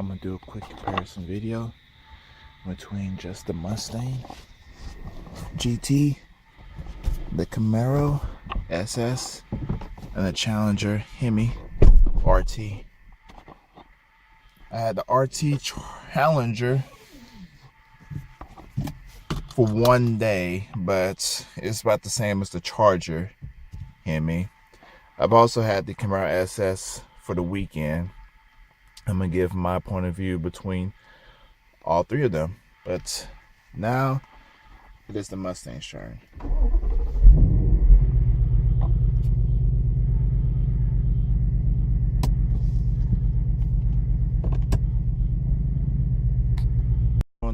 I'm gonna do a quick comparison video between just the Mustang GT, the Camaro SS, and the Challenger Hemi RT. I had the RT Challenger for one day, but it's about the same as the Charger Hemi. I've also had the Camaro SS for the weekend. I'm gonna give my point of view between all three of them, but now it is the Mustang's turn.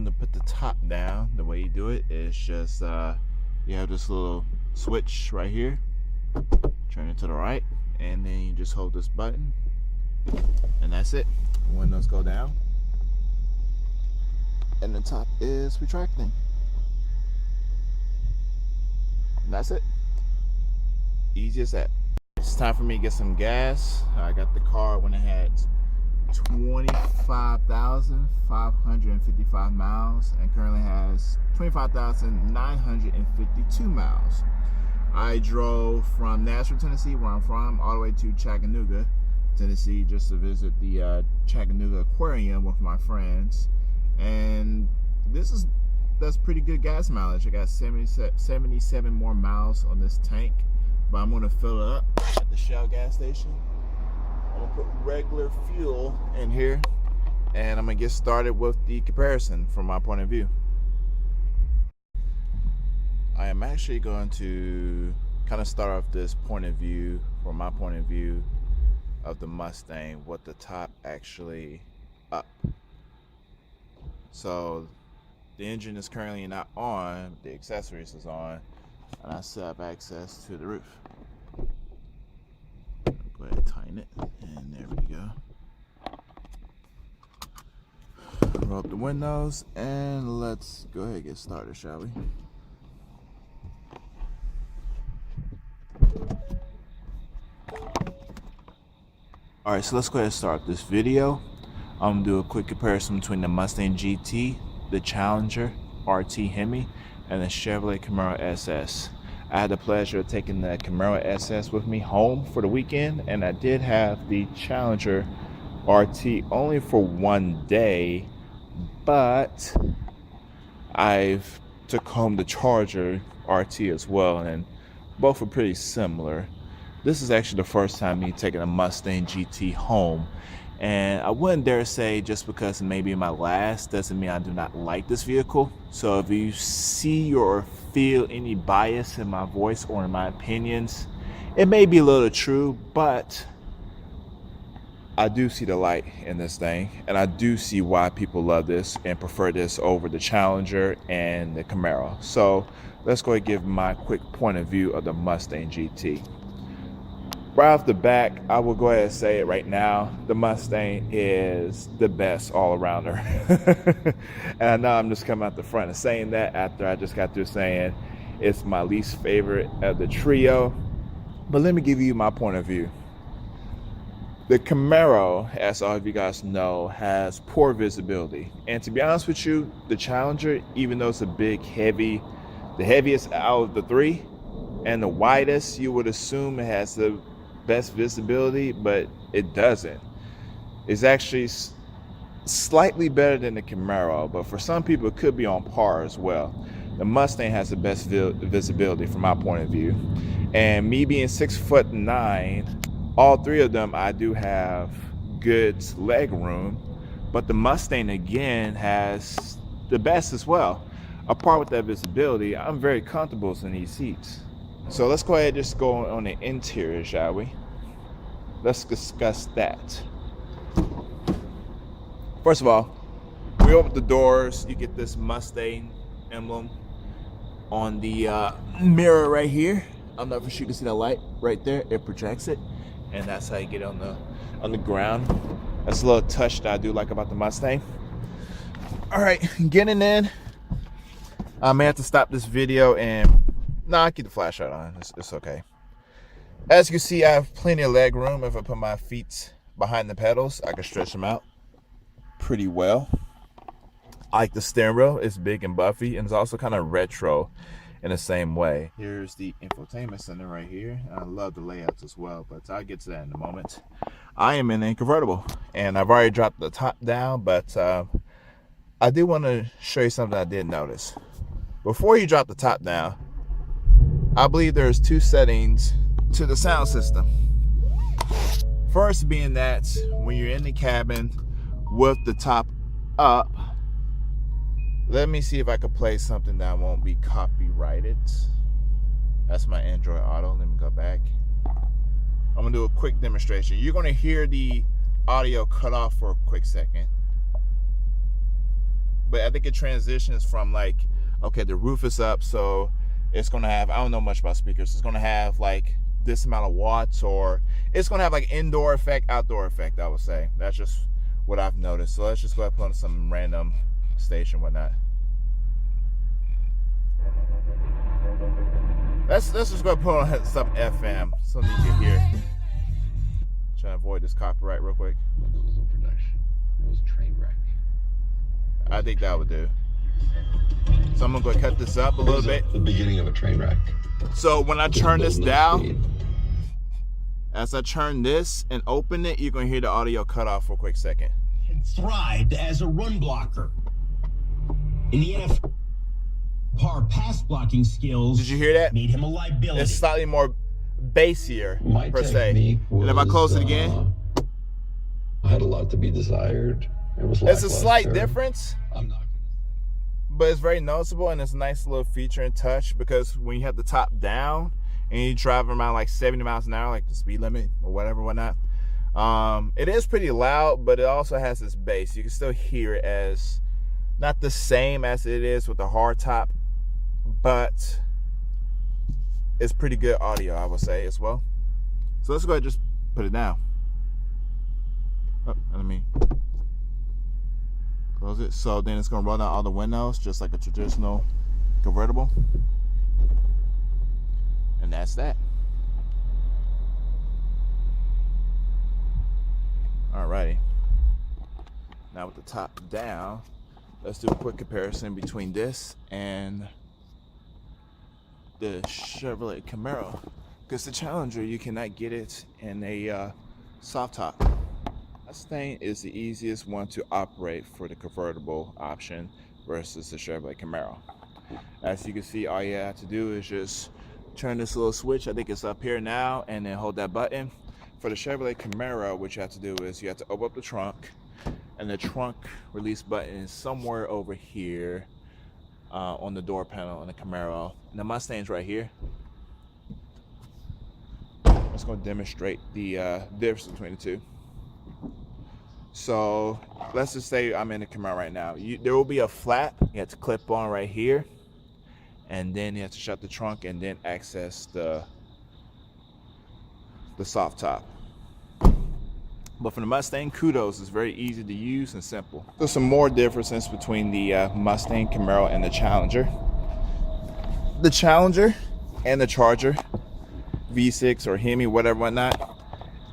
To put the top down, the way you do it is just you have this little switch right here, turn it to the right, and then you just hold this button and that's it. The windows go down and the top is retracting. And that's it. Easy as that. It's time for me to get some gas. I got the car when it had 25,555 miles and currently has 25,952 miles. I drove from Nashville, Tennessee, where I'm from, all the way to Chattanooga, Tennessee, just to visit the Chattanooga Aquarium with my friends. And that's pretty good gas mileage. I got 77 more miles on this tank, but I'm gonna fill it up at the Shell gas station. I'm gonna put regular fuel in here and I'm gonna get started with the comparison from my point of view. I am actually going to kind of start off this point of view from my point of view of the Mustang with the top actually up. So the engine is currently not on, the accessories is on, and I still have access to the roof. Go ahead and tighten it, and there we go. Roll up the windows, and let's go ahead and get started, shall we? Alright, so let's go ahead and start this video. I'm gonna do a quick comparison between the Mustang GT, the Challenger RT Hemi, and the Chevrolet Camaro SS. I had the pleasure of taking the Camaro SS with me home for the weekend, and I did have the Challenger RT only for one day, but I've took home the Charger RT as well, and both are pretty similar. This is actually the first time me taking a Mustang GT home, and I wouldn't dare say just because it may be my last doesn't mean I do not like this vehicle. So if you see or feel any bias in my voice or in my opinions, it may be a little true, but I do see the light in this thing, and I do see why people love this and prefer this over the Challenger and the Camaro. So let's go ahead and give my quick point of view of the Mustang GT. Right off the back, I will go ahead and say it right now, the Mustang is the best all-arounder. And I know I'm just coming out the front and saying that after I just got through saying it's my least favorite of the trio. But let me give you my point of view. The Camaro, as all of you guys know, has poor visibility. And to be honest with you, the Challenger, even though it's a big, heavy, the heaviest out of the three, and the widest, you would assume it has the best visibility, but it doesn't. It's actually slightly better than the Camaro, but for some people it could be on par as well. The Mustang has the best visibility from my point of view, and me being 6'9", all three of them I do have good leg room, but the Mustang again has the best as well. Apart with that visibility, I'm very comfortable in these seats. So let's go ahead and just go on the interior, shall we? Let's discuss that. First of all, we open the doors, you get this Mustang emblem on the mirror right here. I'm not for sure you can see that light right there. It projects it, and that's how you get on the ground. That's a little touch that I do like about the Mustang. All right, getting in. I may have to stop this video and I keep the flashlight on. It's okay. As you can see, I have plenty of leg room. If I put my feet behind the pedals, I can stretch them out pretty well. I like the steering wheel. It's big and buffy, and it's also kind of retro in the same way. Here's the infotainment center right here. I love the layouts as well, but I'll get to that in a moment. I am in a convertible, and I've already dropped the top down, but I did want to show you something I did notice. Before you drop the top down, I believe there's 2 settings to the sound system. First being that when you're in the cabin with the top up, let me see if I could play something that won't be copyrighted. That's my Android Auto. Let me go back. I'm gonna do a quick demonstration. You're gonna hear the audio cut off for a quick second. But I think it transitions from like, okay, the roof is up, so it's gonna have, I don't know much about speakers, it's gonna have like this amount of watts, or it's gonna have like indoor effect, outdoor effect, I would say. That's just what I've noticed. So let's just go ahead and put on some random station, whatnot. Let's just go ahead and put on some FM, something you can hear. Trying to avoid this copyright real quick. It was no production. It was a train wreck. I think that would do. So I'm gonna go cut this up a little bit. The beginning of a train wreck. So when I turn this down, as I turn this and open it, you're gonna hear the audio cut off for a quick second. Had thrived as a run blocker. In the NFL, par pass blocking skills. Did you hear that? Made him a liability. It's slightly more bassier My per se. And if I close it again, I had a lot to be desired. It was it's a slight lackluster. difference, I'm not but it's very noticeable, and it's a nice little feature and touch, because when you have the top down and you drive around like 70 miles an hour, like the speed limit or whatever, whatnot, it is pretty loud, but it also has this bass. You can still hear it as not the same as it is with the hard top, but it's pretty good audio, I would say, as well. So let's go ahead and just put it down. Oh, let me close it. So then it's going to roll down all the windows just like a traditional convertible. And that's that. Alrighty. Now with the top down, let's do a quick comparison between this and the Chevrolet Camaro. Because the Challenger, you cannot get it in a soft top. Mustang is the easiest one to operate for the convertible option versus the Chevrolet Camaro. As you can see, all you have to do is just turn this little switch. I think it's up here now, and then hold that button. For the Chevrolet Camaro, what you have to do is you have to open up the trunk, and the trunk release button is somewhere over here on the door panel on the Camaro. And the Mustang's right here. I'm just going to demonstrate the difference between the two. So let's just say I'm in the Camaro right now. There will be a flap you have to clip on right here, and then you have to shut the trunk and then access the soft top. But for the Mustang, kudos, it's very easy to use and simple. There's some more differences between the Mustang, Camaro, and the Challenger. The Challenger and the Charger, V6 or Hemi, whatever, whatnot,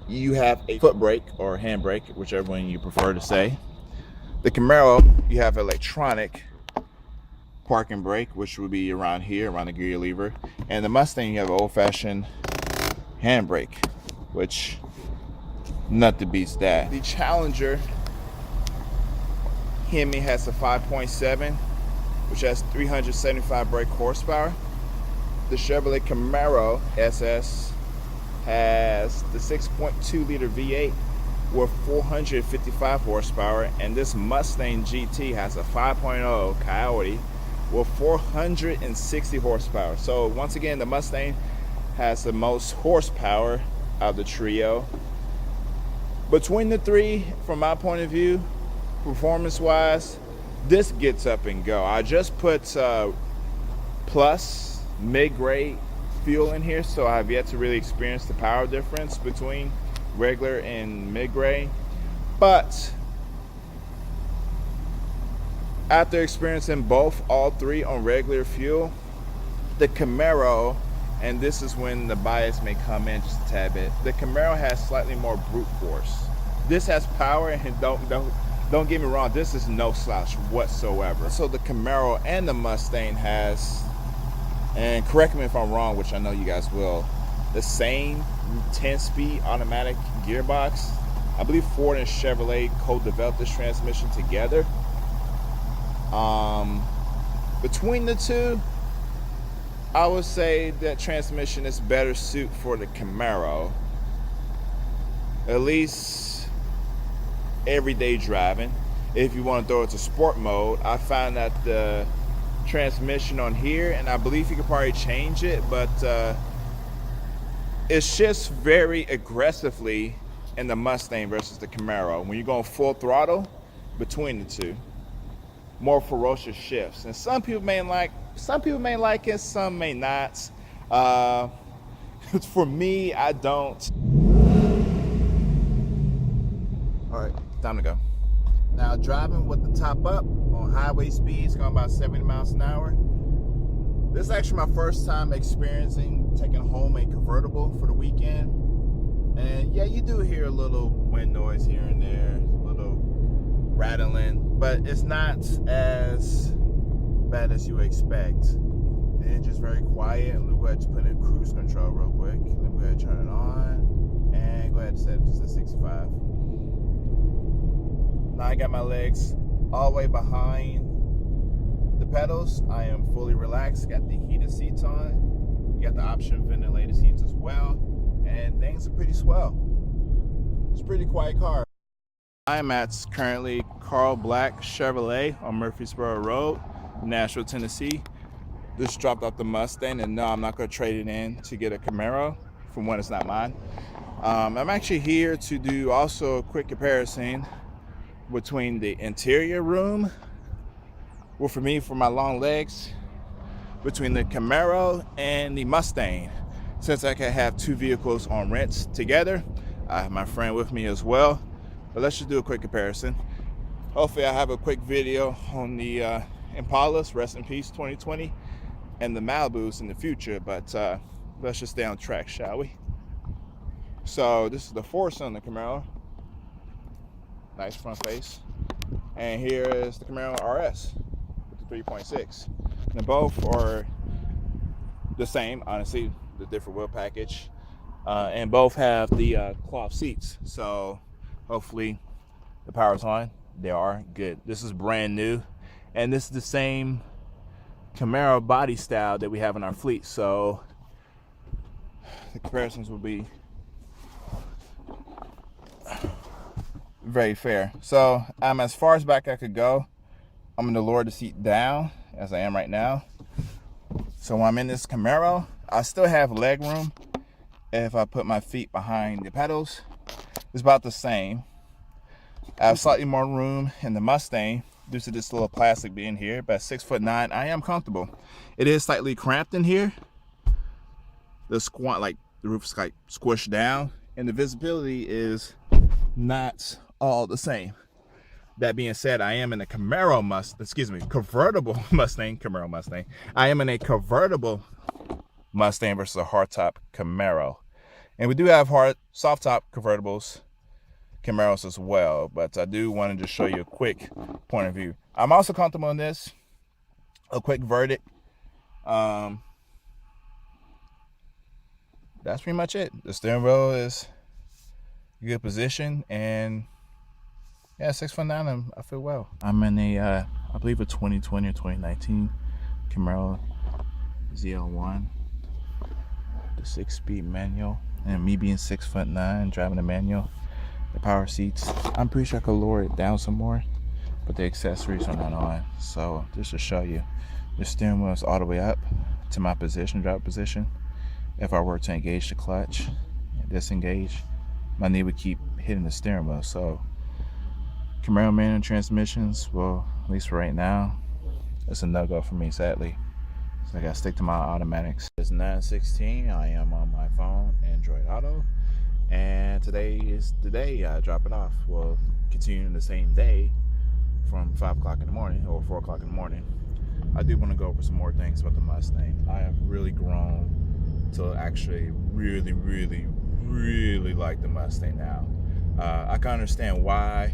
you have a foot brake or hand brake, whichever one you prefer to say. The Camaro, you have electronic parking brake, which would be around here, around the gear lever. And the Mustang, you have an old-fashioned hand brake, which nothing beats that. The Challenger Hemi has a 5.7, which has 375 brake horsepower. The Chevrolet Camaro SS has the 6.2 liter V8 with 455 horsepower, and this Mustang GT has a 5.0 Coyote with 460 horsepower. So once again, the Mustang has the most horsepower of the trio. Between the three, from my point of view, performance wise, this gets up and go. I just put plus mid-grade fuel in here, so I've yet to really experience the power difference between regular and mid-grade. But after experiencing all three on regular fuel, the Camaro, and this is when the bias may come in just a tad bit, the Camaro has slightly more brute force. This has power, and Don't get me wrong, this is no slouch whatsoever. So the Camaro and the Mustang has, and correct me if I'm wrong, which I know you guys will, the same 10-speed automatic gearbox. I believe Ford and Chevrolet co-developed this transmission together. Between the two, I would say that transmission is better suited for the Camaro. At least everyday driving. If you want to throw it to sport mode, I found that the transmission on here, and I believe you could probably change it, but it shifts very aggressively in the Mustang versus the Camaro. When you're going full throttle between the two, more ferocious shifts. And some people may like it, some may not. For me, I don't. All right, time to go. Now, driving with the top up on highway speeds going about 70 miles an hour. This is actually my first time experiencing taking home a convertible for the weekend. And yeah, you do hear a little wind noise here and there, a little rattling, but it's not as bad as you expect. The engine's very quiet. Let me go ahead and put in cruise control real quick. Let me go ahead and turn it on and go ahead and set it to 65. Now I got my legs all the way behind the pedals. I am fully relaxed. Got the heated seats on. You got the option ventilated seats as well. And things are pretty swell. It's a pretty quiet car. I am at currently Carl Black Chevrolet on Murfreesboro Road, Nashville, Tennessee. Just dropped off the Mustang, and no, I'm not going to trade it in to get a Camaro, from one, it's not mine. I'm actually here to do also a quick comparison between the interior room, well, for me, for my long legs, between the Camaro and the Mustang. Since I can have two vehicles on rents together, I have my friend with me as well. But let's just do a quick comparison. Hopefully I have a quick video on the Impalas, rest in peace 2020, and the Malibus in the future, but let's just stay on track, shall we? So this is the Force on the Camaro. Nice front face. And here is the Camaro RS with the 3.6. And both are the same, honestly, the different wheel package. And both have the cloth seats. So hopefully the power's on. They are good. This is brand new. And this is the same Camaro body style that we have in our fleet. So the comparisons will be very fair. So I'm as far as back I could go. I'm going to lower the seat down as I am right now. So when I'm in this Camaro, I still have leg room. If I put my feet behind the pedals, it's about the same. I have slightly more room in the Mustang due to this little plastic being here, but at 6'9", I am comfortable. It is slightly cramped in here. The roof's like squished down, and the visibility is not all the same. That being said, I am in a convertible Mustang. Camaro Mustang. I am in a convertible Mustang versus a hardtop Camaro. And we do have soft top convertibles, Camaros as well, but I do want to just show you a quick point of view. I'm also comfortable in this. A quick verdict. That's pretty much it. The steering wheel is a good position, and yeah, 6'9", I feel well. I'm in a, I believe a 2020 or 2019 Camaro ZL1, the 6-speed manual, and me being 6'9", driving the manual, the power seats, I'm pretty sure I could lower it down some more, but the accessories are not on. So just to show you, the steering wheel is all the way up to my position, drive position. If I were to engage the clutch and disengage, my knee would keep hitting the steering wheel. So Camaro manual transmissions, well, at least for right now, it's a no-go for me, sadly. So I gotta stick to my automatics. It's 9:16. I am on my phone, Android Auto, and today is the day I drop it off. Well, continuing the same day from 5 o'clock in the morning or 4 o'clock in the morning. I do want to go over some more things about the Mustang. I have really grown to actually really like the Mustang now. I can understand why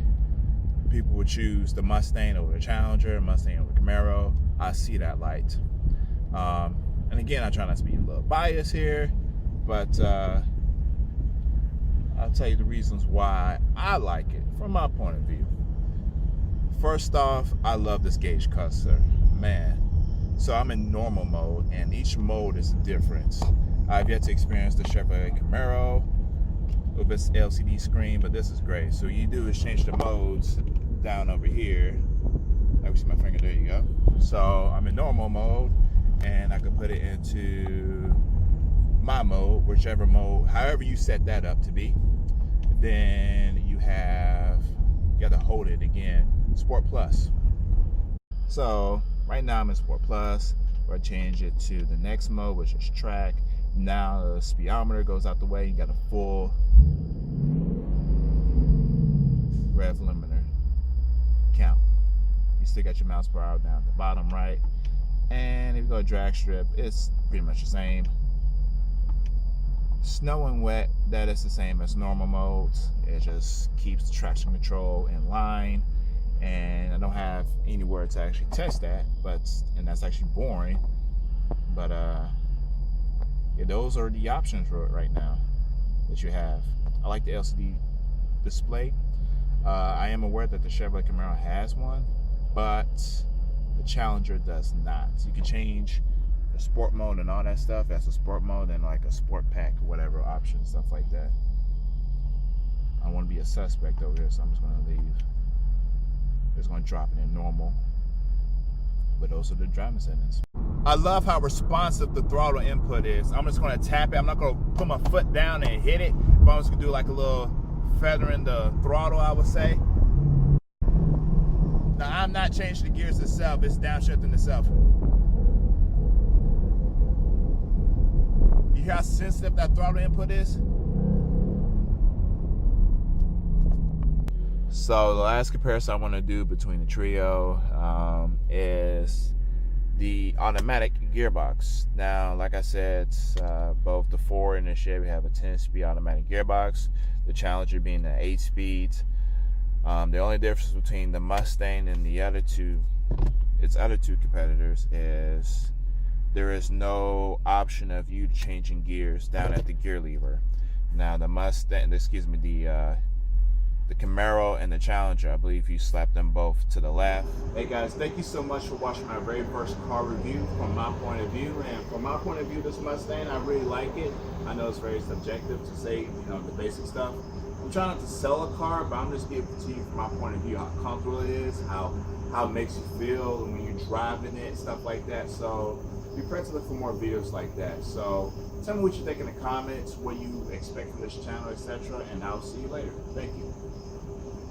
people would choose the Mustang over the Challenger, Mustang over the Camaro. I see that light. And again, I try not to be a little biased here, but I'll tell you the reasons why I like it from my point of view. First off, I love this gauge cluster, man. So I'm in normal mode, and each mode is different. I've yet to experience the Chevrolet Camaro with its LCD screen, but this is great. So what you do is change the modes down over here. I see my finger, there you go. So I'm in normal mode, and I can put it into my mode, whichever mode, however you set that up to be. Then you got to hold it again, Sport Plus. So right now I'm in Sport Plus, where I change it to the next mode, which is track. Now the speedometer goes out the way. You got a full rev limiter count. You still got your miles per hour down at the bottom right. And if you go drag strip, it's pretty much the same. Snow and wet, that is the same as normal modes. It just keeps the traction control in line. And I don't have anywhere to actually test that, and that's actually boring. But yeah, those are the options right now that you have. I like the LCD display. I am aware that the Chevrolet Camaro has one, but the Challenger does not. So you can change the sport mode and all that stuff as a sport mode, and like a sport pack or whatever option, stuff like that. I don't want to be a suspect over here, so I'm just going to leave. Just going to drop it in normal. But those are the driving settings. I love how responsive the throttle input is. I'm just going to tap it. I'm not going to put my foot down and hit it, but I'm just going to do like a little feather in the throttle, I would say. Now, I'm not changing the gears itself. It's downshifting itself. You hear how sensitive that throttle input is? So the last comparison I want to do between the Trio is the automatic gearbox. Now, like I said, both the Ford and the Chevy have a 10-speed automatic gearbox. The Challenger being the 8-speed. The only difference between the Mustang and its other two competitors is there is no option of you changing gears down at the gear lever. Now the the Camaro and the Challenger, I believe you slap them both to the left. Hey guys, thank you so much for watching my very first car review from my point of view. And from my point of view, this Mustang, I really like it. I know it's very subjective to say, the basic stuff. I'm trying not to sell a car, but I'm just giving it to you from my point of view, how comfortable it is, how it makes you feel when you're driving it, stuff like that. So be prepared to look for more videos like that. So tell me what you think in the comments, what you expect from this channel, etc. And I'll see you later. Thank you.